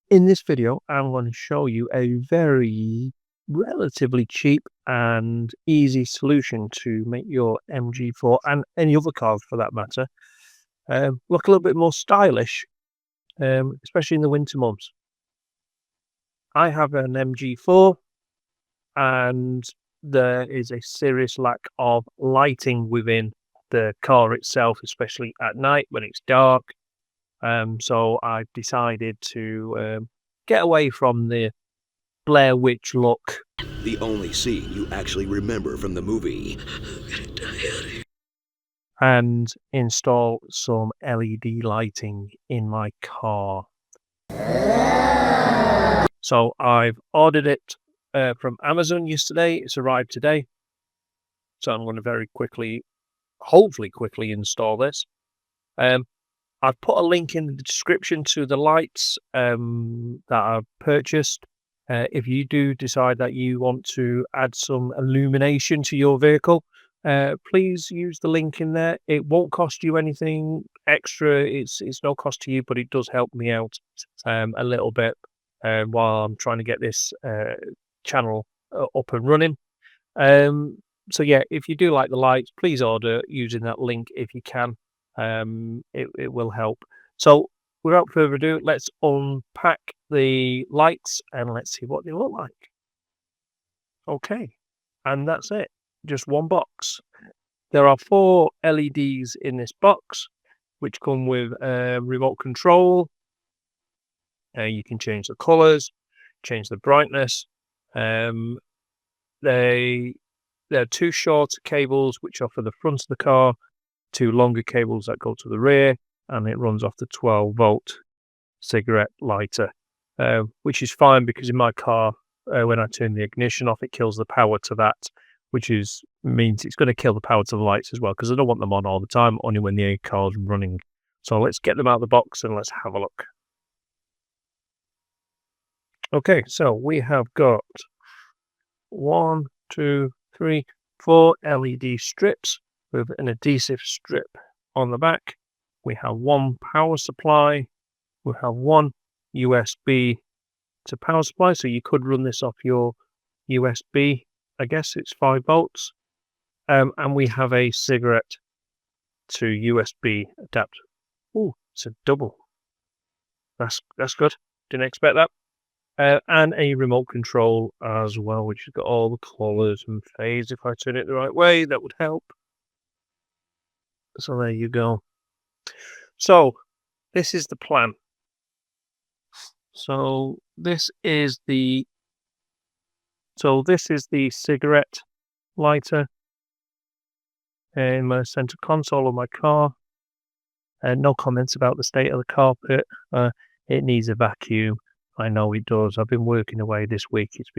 In this video, I'm going to show you a very relatively cheap and easy solution to make your MG4 and any other cars for that matter look a little bit more stylish, especially in the winter months. I have an MG4 and there is a serious lack of lighting within the car itself, especially at night when it's dark. So I've decided to get away from the Blair Witch look The only scene you actually remember from the movie. and install some LED lighting in my car. So I've ordered it from Amazon yesterday. It's arrived today. So I'm going to very quickly, hopefully quickly install this. I've put a link in the description to the lights that I've purchased. If you do decide that you want to add some illumination to your vehicle, please use the link in there. It won't cost you anything extra. It's no cost to you, but it does help me out a little bit while I'm trying to get this channel up and running. So yeah, if you do like the lights, please order using that link if you can. It will help. So without further ado, let's unpack the lights and let's see what they look like. Okay, and that's it. Just one box. There are 4 LEDs in this box, which come with a remote control. You can change the colors, change the brightness. There are 2 short cables which are for the front of the car, 2 longer cables that go to the rear, and it runs off the 12-volt cigarette lighter, which is fine because in my car, when I turn the ignition off, it kills the power to that, which means it's going to kill the power to the lights as well, because I don't want them on all the time, only when the car's running. So let's get them out of the box and let's have a look. Okay, so we have got 1, 2, 3, 4 LED strips with an adhesive strip on the back. We have 1 power supply. We have 1 USB to power supply, so you could run this off your USB. I guess it's 5 volts. And we have a cigarette to USB adapter. Oh, it's a double. That's good. Didn't expect that. And a remote control as well, which has got all the colours and phase. If I turn it the right way, that would help. So there you go. So this is the plan. So this is the cigarette lighter in my center console of my car. No comments about the state of the carpet. It needs a vacuum. I know it does. I've been working away this week. It's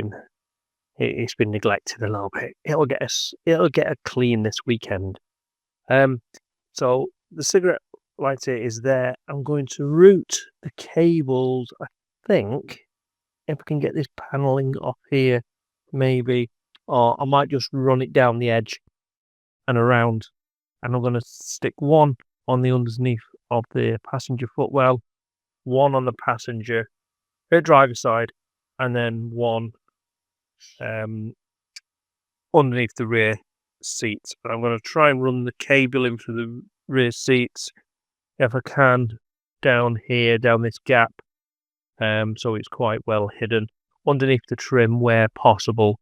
been neglected a little bit. It'll get a clean this weekend. So the cigarette lighter is there. I'm going to route the cables, I think, if I can get this paneling off here, maybe, or I might just run it down the edge and around, and I'm going to stick 1 on the underneath of the passenger footwell, 1 on the driver's side, and then 1 underneath the rear seats. And I'm going to try and run the cable in for the rear seats if I can down here, down this gap, so it's quite well hidden underneath the trim where possible,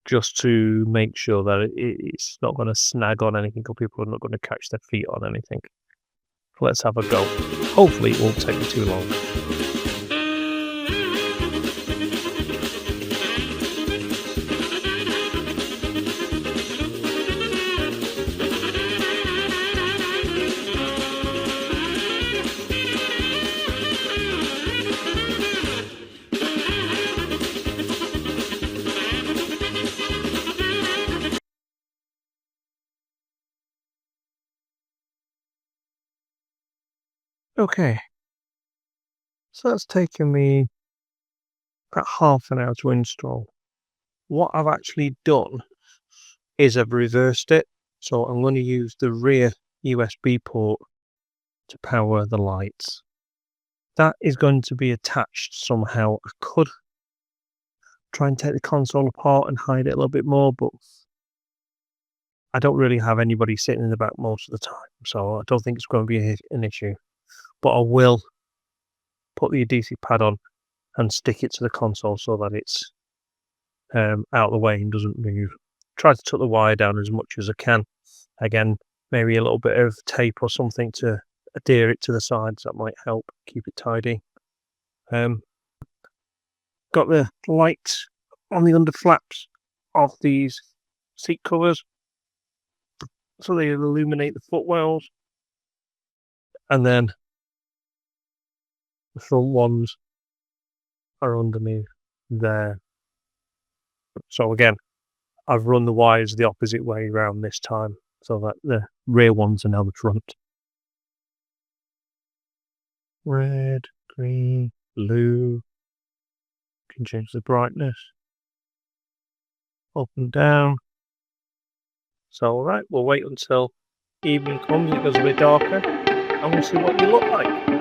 just to make sure that it's not going to snag on anything or people are not going to catch their feet on anything. Let's have a go. Hopefully it won't take me too long. Okay, so that's taken me about half an hour to install. What I've actually done is I've reversed it, so I'm going to use the rear USB port to power the lights. that is going to be attached somehow. I could try and take the console apart and hide it a little bit more, but I don't really have anybody sitting in the back most of the time, so I don't think it's going to be an issue. But I will put the adhesive pad on and stick it to the console so that it's out of the way and doesn't move. Try to tuck the wire down as much as I can. Again, maybe a little bit of tape or something to adhere it to the sides. That might help keep it tidy. Got the light on the under flaps of these seat covers so they illuminate the footwells, and then the front ones are underneath there. So again, I've run the wires the opposite way around this time so that the rear ones are now the front. Red, green, blue. Can change the brightness up and down. So alright, we'll wait until evening comes, it goes a bit darker, and we'll see what they look like.